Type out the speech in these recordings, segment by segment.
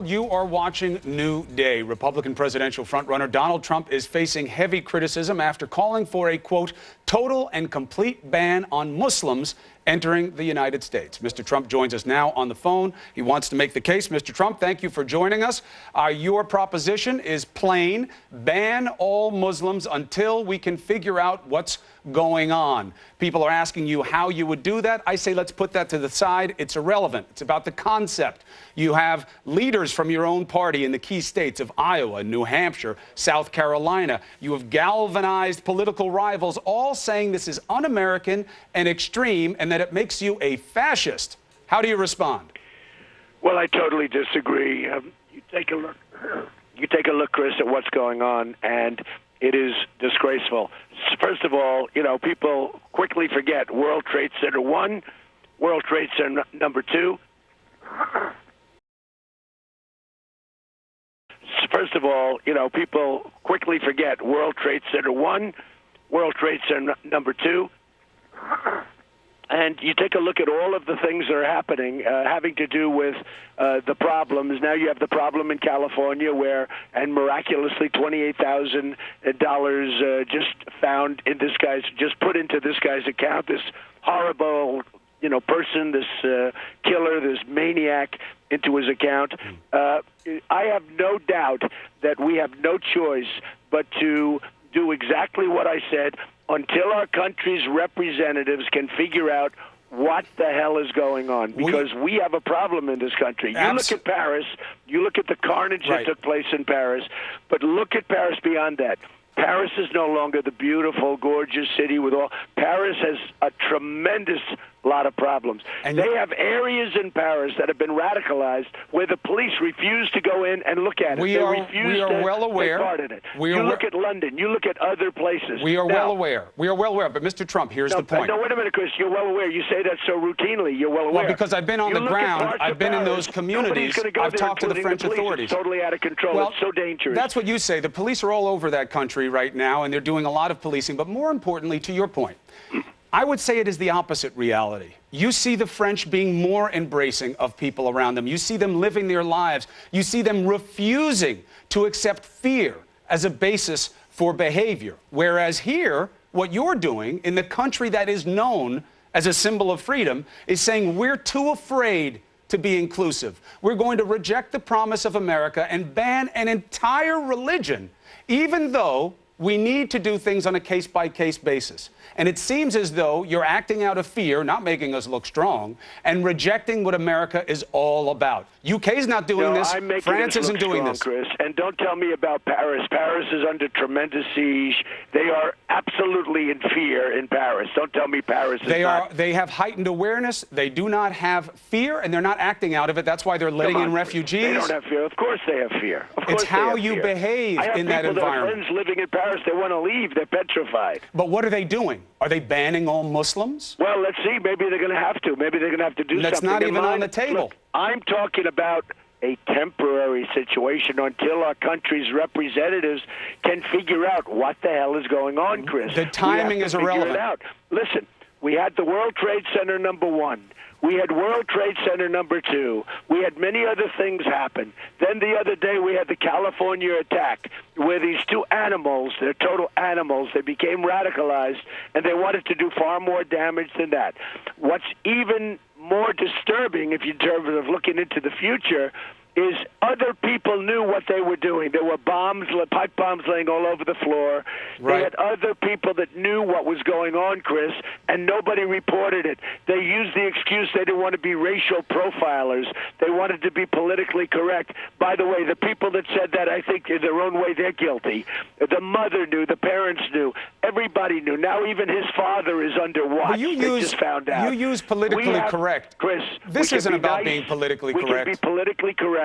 You are watching New Day. Republican presidential frontrunner Donald Trump is facing heavy criticism after calling for a, quote, total and complete ban on Muslims entering the United States. Mr. Trump joins us now on the phone. He wants to make the case. Mr. Trump, thank you for joining us. Your proposition is plain: ban all Muslims until we can figure out what's going on. People are asking you how you would do that. I say let's put that to the side. It's irrelevant. It's about the concept. You have leaders from your own party in the key states of Iowa, New Hampshire, South Carolina. You have galvanized political rivals all saying this is un-American and extreme and that it makes you a fascist. How do you respond? Well, I totally disagree. You take a look, Chris, at what's going on, and it is disgraceful. First of all, people quickly forget World Trade Center 1, World Trade Center number 2. First of all, people quickly forget World Trade Center 1, World Trade Center number 2. And you take a look at all of the things that are happening, having to do with the problems. Now you have the problem in California where, and miraculously, $28,000 just put into this guy's account. This horrible, person, this killer, this maniac, into his account. I have no doubt that we have no choice but to do exactly what I said until our country's representatives can figure out what the hell is going on, because we have a problem in this country. You look at Paris, you look at the carnage that took place in Paris, but look at Paris beyond that. Paris is no longer the beautiful, gorgeous city with all. Paris has a tremendous lot of problems. And they have areas in Paris that have been radicalized where the police refuse to go in and look at it. We are well aware. Take part in it. You look at London. You look at other places. We are well aware. We are well aware. But, Mr. Trump, here's the point. No, wait a minute, Chris. You're well aware. You say that so routinely. You're well aware. Well, because I've been on the ground. I've been in those communities. I've talked to the French authorities. It's totally out of control. Well, it's so dangerous. That's what you say. The police are all over that country right now, and they're doing a lot of policing. But more importantly, to your point, I would say it is the opposite reality. You see the French being more embracing of people around them. You see them living their lives. You see them refusing to accept fear as a basis for behavior. Whereas here, what you're doing in the country that is known as a symbol of freedom is saying we're too afraid to be inclusive. We're going to reject the promise of America and ban an entire religion, even though we need to do things on a case-by-case basis. And it seems as though you're acting out of fear, not making us look strong, and rejecting what America is all about. UK's not doing this. France isn't doing this. Chris, and don't tell me about Paris. Paris is under tremendous siege. They are absolutely in fear in Paris. Don't tell me Paris is not. They have heightened awareness. They do not have fear, and they're not acting out of it. That's why they're letting in refugees. They don't have fear. Of course they have fear. Of course it's how you behave in that environment. I have people that are friends living in Paris. They want to leave. They're petrified. But what are they doing? Are they banning all Muslims? Well, let's see. Maybe they're going to have to. Maybe they're going to have to do something. That's not even on the table. Look, I'm talking about a temporary situation until our country's representatives can figure out what the hell is going on, Chris. The timing is irrelevant. Listen, we had the World Trade Center number 1. We had World Trade Center number 2. We had many other things happen. Then the other day we had the California attack where these two animals, they're total animals, they became radicalized and they wanted to do far more damage than that. What's even more disturbing, if you're in terms of looking into the future, is other people knew what they were doing. There were bombs, pipe bombs laying all over the floor. Right. They had other people that knew what was going on, Chris, and nobody reported it. They used the excuse they didn't want to be racial profilers. They wanted to be politically correct. By the way, the people that said that, I think in their own way, they're guilty. The mother knew. The parents knew. Everybody knew. Now even his father is under watch. Well, they just found out. You use politically correct. Chris, this isn't about being politically correct. We can be politically correct.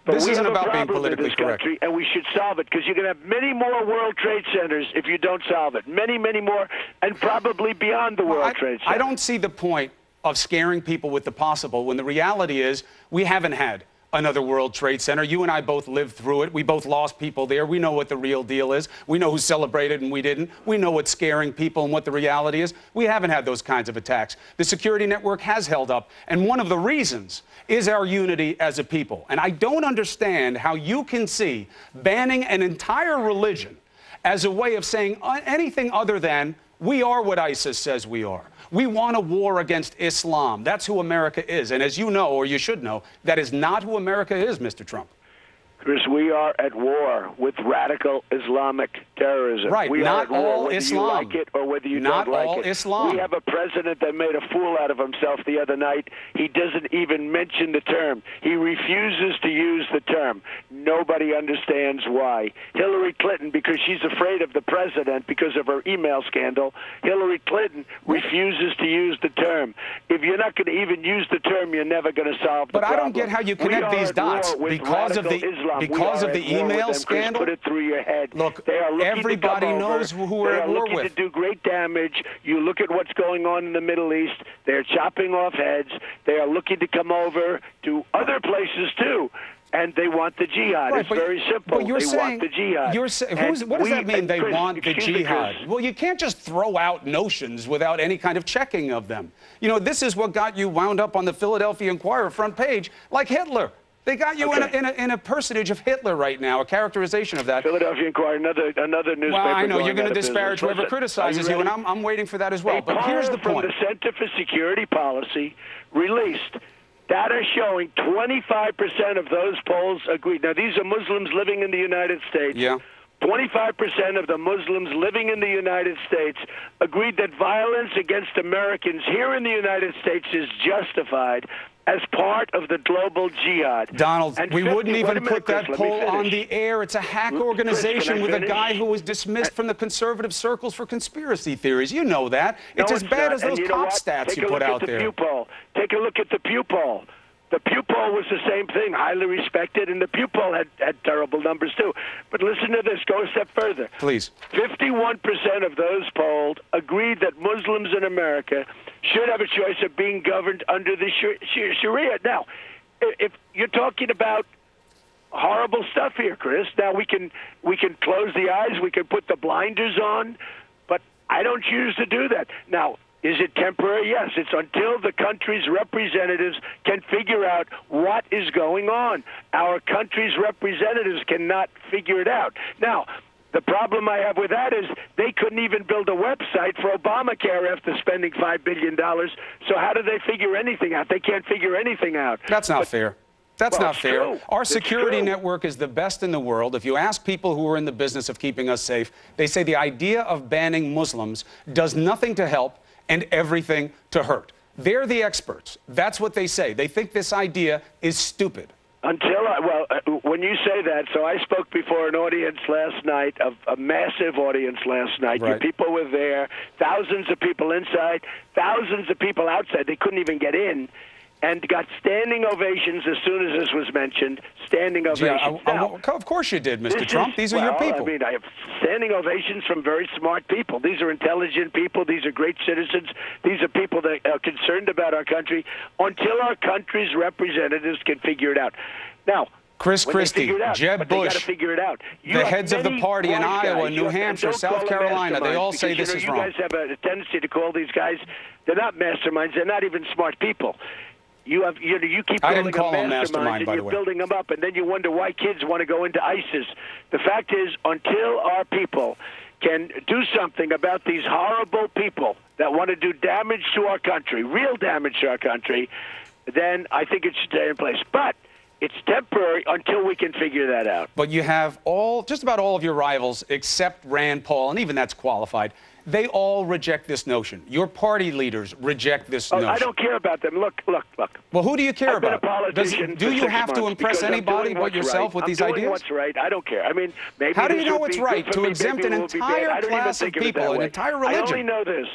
But this isn't about being politically correct, and we should solve it, because you're going to have many more World Trade Centers if you don't solve it. Many, many more, and probably beyond the World Trade Center. I don't see the point of scaring people with the possible when the reality is we haven't had another World Trade Center. You and I both lived through it. We both lost people there. We know what the real deal is. We know who celebrated and we didn't. We know what's scaring people and what the reality is. We haven't had those kinds of attacks. The security network has held up, and one of the reasons is our unity as a people. And I don't understand how you can see banning an entire religion as a way of saying anything other than we are what ISIS says we are. We want a war against Islam. That's who America is. And as you know, or you should know, that is not who America is, Mr. Trump. Chris, we are at war with radical Islamic terrorism. Right, we not are at war all whether Islam. you like it or whether you Not don't like all it. Islam. We have a president that made a fool out of himself the other night. He doesn't even mention the term. He refuses to use the term. Nobody understands why. Hillary Clinton, because she's afraid of the president because of her email scandal, Hillary Clinton refuses to use the term. If you're not going to even use the term, you're never going to solve the But problem. I don't get how you connect these dots because of the email scandal. Put it through your head. Look, they are looking everybody to come knows over. who we're at war looking with. to do great damage. You look at what's going on in the Middle East. They're chopping off heads. They are looking to come over to other places too. And they want the jihad. Right, it's very simple. But you're they saying, want the jihad. What does that mean, they Chris, want the excuse me, jihad? Chris. Well, you can't just throw out notions without any kind of checking of them. You know, this is what got you wound up on the Philadelphia Inquirer front page, like Hitler. They got you in a personage of Hitler right now, a characterization of that. Philadelphia Inquirer, another newspaper. Well, I know you're going to disparage whoever Listen, criticizes you, and I'm waiting for that as well. But here's the from point. the Center for Security Policy released data showing 25% of those polls agreed. Now, these are Muslims living in the United States. Yeah. 25% of the Muslims living in the United States agreed that violence against Americans here in the United States is justified as part of the global jihad. Donald, And we 50 wouldn't even put Chris, that let me poll on finish. the air. It's a hack Chris, organization can I with a finish? guy who was dismissed from the conservative circles for conspiracy theories. You know that. It's No, as bad not. as those And you know cop what? stats Take you a put look out at the there. Pew poll. Take a look at the Pew poll. The Pew poll was the same thing, highly respected, and the Pew poll had terrible numbers too. But listen to this. Go a step further. Please. 51% of those polled agreed that Muslims in America should have a choice of being governed under the Sharia. Now, if you're talking about horrible stuff here, Chris, now we can close the eyes, we can put the blinders on, but I don't choose to do that. Now, is it temporary? Yes. It's until the country's representatives can figure out what is going on. Our country's representatives cannot figure it out. Now, the problem I have with that is they couldn't even build a website for Obamacare after spending $5 billion. So how do they figure anything out? They can't figure anything out. That's not fair. That's Well, not it's fair. true. Our It's security true. network is the best in the world. If you ask people who are in the business of keeping us safe, they say the idea of banning Muslims does nothing to help and everything to hurt. They're the experts. That's what they say. They think this idea is stupid. When you say that, so I spoke before an audience last night, a massive audience last night. Right. Your people were there, thousands of people inside, thousands of people outside. They couldn't even get in, and got standing ovations as soon as this was mentioned. Standing ovations. Now, Of course you did, Mr. Trump. These are your people. I mean, I have standing ovations from very smart people. These are intelligent people. These are great citizens. These are people that are concerned about our country until our country's representatives can figure it out. Now, Chris when they Christie, figure it out, Jeb but they got Bush, to figure it out. You the have heads of the many party in wise Iowa, guys. New You have- Hampshire, and don't South call them Carolina, they all masterminds, say because, this is you wrong. guys have a tendency to call these guys, they're not masterminds. They're not even smart people. You keep I calling didn't call them them mastermind, and by the you're way. building them up, and then you wonder why kids want to go into ISIS. The fact is, until our people can do something about these horrible people that want to do damage to our country, real damage to our country, then I think it should stay in place. But it's temporary until we can figure that out. But you have just about all of your rivals, except Rand Paul, and even that's qualified. They all reject this notion. Your party leaders reject this notion. I don't care about them. Look. Well, who do you care I've been about? a politician Do for you 6 have to months impress because I'm anybody doing but what's yourself right. with these I'm doing ideas? what's right. I don't care. I mean, maybe How do this you know would what's be good right for to me, exempt maybe an it will be bad. entire I don't even class of think of it people, that an way. entire I religion? only know this.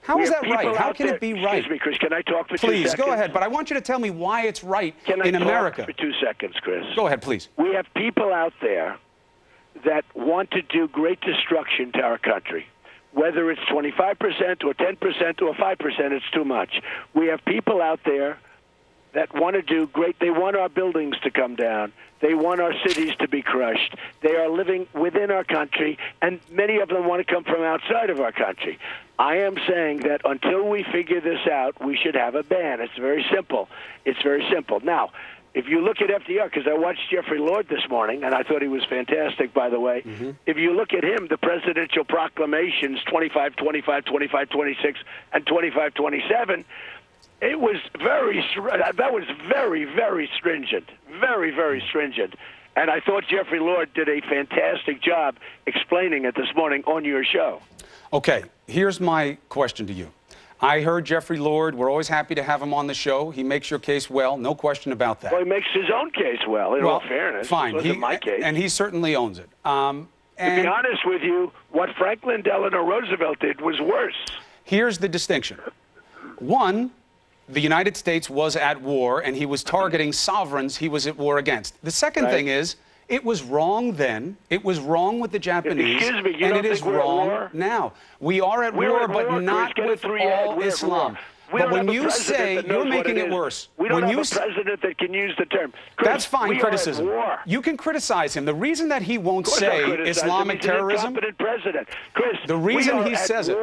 How is We have that right? people How out can there- it be right? Excuse me, Chris. Can I talk for 2 Please, seconds? go ahead. But I want you to tell me why it's right Can I in talk America. for 2 seconds, Chris? Go ahead, please. We have people out there that want to do great destruction to our country. Whether it's 25% or 10% or 5%, it's too much. We have people out there that want to do great. They want our buildings to come down. They want our cities to be crushed. They are living within our country, and many of them want to come from outside of our country. I am saying that until we figure this out, we should have a ban. It's very simple. It's very simple. Now, if you look at FDR, because I watched Jeffrey Lord this morning, and I thought he was fantastic, by the way. If you look at him, the presidential proclamations, 25, 25, 25, 26, and 25, 27, it was that was very, very stringent, very, very stringent. And I thought Jeffrey Lord did a fantastic job explaining it this morning on your show. Okay, here's my question to you. I heard Jeffrey Lord. We're always happy to have him on the show. He makes your case well, no question about that. Well, he makes his own case well, in all fairness. Fine. It wasn't my case. And he certainly owns it. To be honest with you, what Franklin Delano Roosevelt did was worse. Here's the distinction. One, the United States was at war, and he was targeting sovereigns he was at war against. The second thing is, it was wrong then. It was wrong with the Japanese. Excuse me, you and don't it is think we're at wrong war? now. We are at war, but not with all Islam. But when you say, you're making it worse. We don't have a president that can use the term. Chris, that's fine criticism. You can criticize him. The reason that he won't say Islamic terrorism, president. Chris, the reason he says it.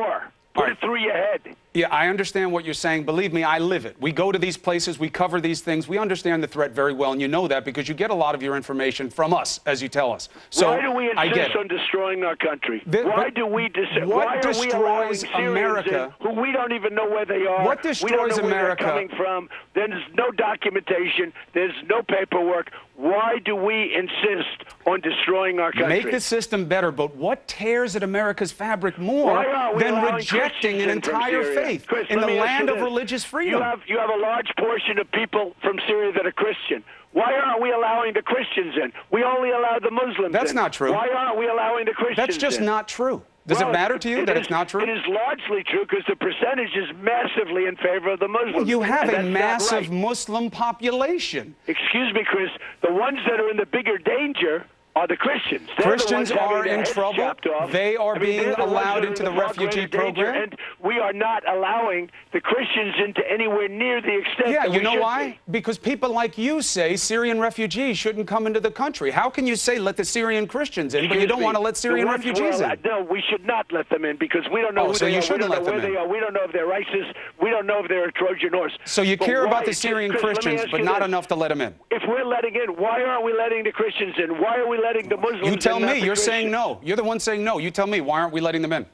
Put it through your head. Yeah, I understand what you're saying. Believe me, I live it. We go to these places, we cover these things. We understand the threat very well, and you know that because you get a lot of your information from us, as you tell us. So why do we insist on destroying our country? Why do we what destroys America? Who we don't even know where they are. What destroys we don't know America? Where they're coming from. There's no documentation. There's no paperwork. Why do we insist on destroying our country? Make the system better, but what tears at America's fabric more than rejecting an entire faith in the land of religious freedom? You have a large portion of people from Syria that are Christian. Why aren't we allowing the Christians in? We only allow the Muslims in. That's not true. Why aren't we allowing the Christians in? That's just not true. Does it matter to you that it's not true? It is largely true because the percentage is massively in favor of the Muslims. Well, you have a massive Muslim population. Excuse me, Chris. The ones that are in the bigger danger are the Christians. Christians are in trouble. They are being allowed into the refugee program. And we are not allowing the Christians into anywhere near the extent that we should be. You know why? Because people like you say Syrian refugees shouldn't come into the country. How can you say let the Syrian Christians in, but you don't want to let Syrian refugees in? No, we should not let them in because we don't know who they are. We don't know where they are. We don't know if they're ISIS. We don't know if they're a Trojan horse. So you care about the Syrian Christians, but not enough to let them in. If we're letting in, why aren't we letting the Christians in? Why are we letting the Muslims in? You tell me. You're saying no. You're the one saying no. You tell me. Why aren't we letting them in?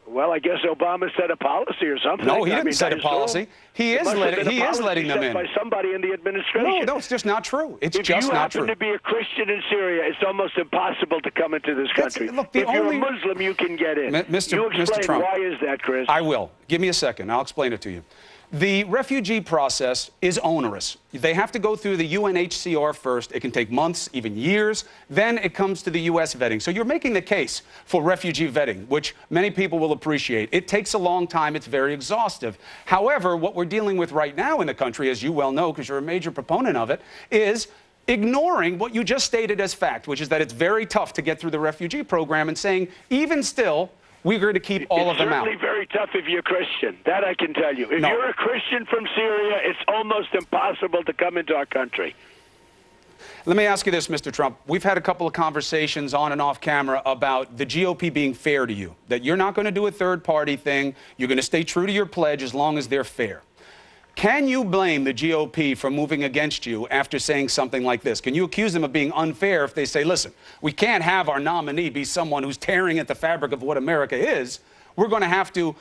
Well, I guess Obama set a policy or something. No, he didn't set a policy. He is letting them in. By somebody in the administration. No, it's just not true. It's just not true. If you happen to be a Christian in Syria, it's almost impossible to come into this country. Look, if you're a Muslim, you can get in. Mr. Trump, why is that, Chris? I will. Give me a second. I'll explain it to you. The refugee process is onerous. They have to go through the UNHCR first. It can take months, even years. Then it comes to the U.S. vetting. So you're making the case for refugee vetting, which many people will appreciate. It takes a long time. It's very exhaustive. However, what we're dealing with right now in the country, as you well know because you're a major proponent of it, is ignoring what you just stated as fact, which is that it's very tough to get through the refugee program and saying, even still, we're going to keep all of them out. It's certainly very tough if you're Christian. That I can tell you. If you're a Christian from Syria, it's almost impossible to come into our country. Let me ask you this, Mr. Trump. We've had a couple of conversations on and off camera about the GOP being fair to you, that you're not going to do a third-party thing. You're going to stay true to your pledge as long as they're fair. Can you blame the GOP for moving against you after saying something like this? Can you accuse them of being unfair if they say, listen, we can't have our nominee be someone who's tearing at the fabric of what America is. We're going to have to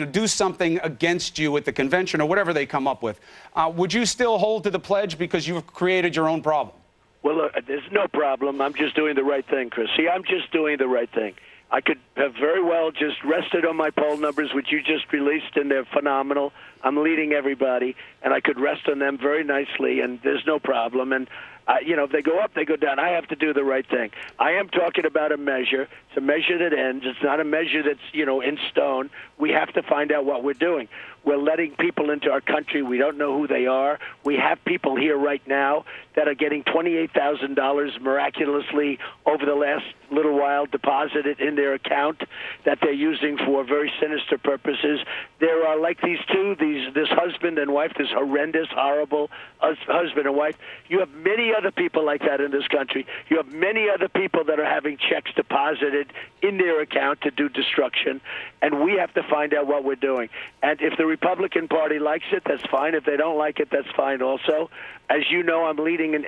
do something against you at the convention or whatever they come up with. Would you still hold to the pledge because you've created your own problem? Well, look, there's no problem. I'm just doing the right thing, Chris. See, I'm just doing the right thing. I could have very well just rested on my poll numbers, which you just released, and they're phenomenal. I'm leading everybody, and I could rest on them very nicely, and there's no problem. And, if they go up, they go down. I have to do the right thing. I am talking about a measure. It's a measure that ends. It's not a measure that's, in stone. We have to find out what we're doing. We're letting people into our country. We don't know who they are. We have people here right now that are getting $28,000 miraculously over the last little while deposited in their account that they're using for very sinister purposes. There are like these two, this husband and wife, this horrendous, horrible husband and wife. You have many other people like that in this country. You have many other people that are having checks deposited in their account to do destruction, and we have to find out what we're doing. And if the Republican Party likes it, that's fine. If they don't like it, that's fine also. As you know, I'm leading in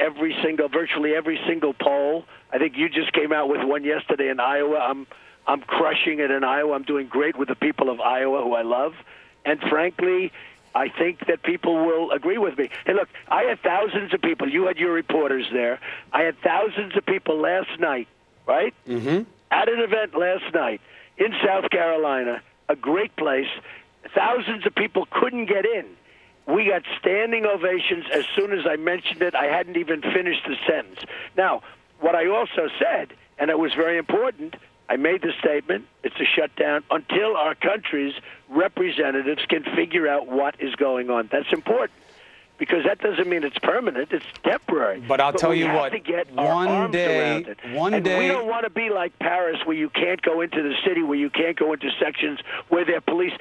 virtually every single poll. I think you just came out with one yesterday in Iowa. I'm crushing it in Iowa. I'm doing great with the people of Iowa, who I love. And frankly, I think that people will agree with me. Hey, look, I had thousands of people. You had your reporters there. I had thousands of people last night, right? Mm-hmm. At an event last night in South Carolina, a great place. Thousands of people couldn't get in. We got standing ovations as soon as I mentioned it. I hadn't even finished the sentence. Now, what I also said, and it was very important, I made the statement, it's a shutdown until our country's representatives can figure out what is going on. That's important, because that doesn't mean it's permanent. It's temporary. But I'll tell you what, to get one day, we don't want to be like Paris, where you can't go into the city, where you can't go into sections where their police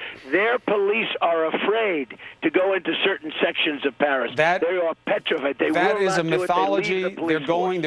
are afraid to go into certain sections of Paris. They are petrified. That is a mythology. They're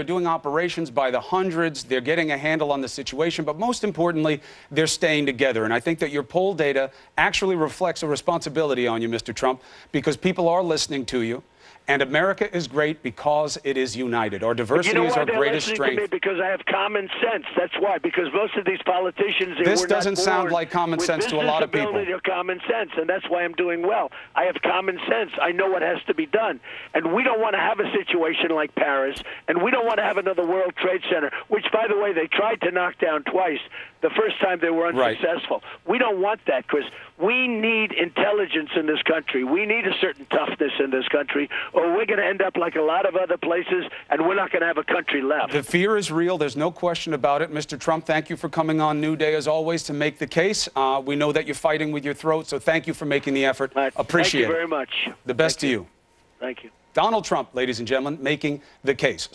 doing operations by the hundreds. They're getting a handle on the situation. But most importantly, they're staying together. And I think that your poll data actually reflects a responsibility on you, Mr. Trump, because people are listening to you. And America is great because it is united. Our diversity is our greatest strength. To me because I have common sense. That's why. Because most of these politicians, this doesn't sound like common sense to a lot of people. Or common sense, and that's why I'm doing well. I have common sense. I know what has to be done, and we don't want to have a situation like Paris, and we don't want to have another World Trade Center, which, by the way, they tried to knock down twice. The first time they were unsuccessful. Right. We don't want that, because we need intelligence in this country. We need a certain toughness in this country, or we're going to end up like a lot of other places, and we're not going to have a country left. The fear is real. There's no question about it. Mr. Trump, thank you for coming on New Day, as always, to make the case. We know that you're fighting with your throat, so thank you for making the effort. Appreciate it. Thank you very much. The best to you. Thank you. Donald Trump, ladies and gentlemen, making the case.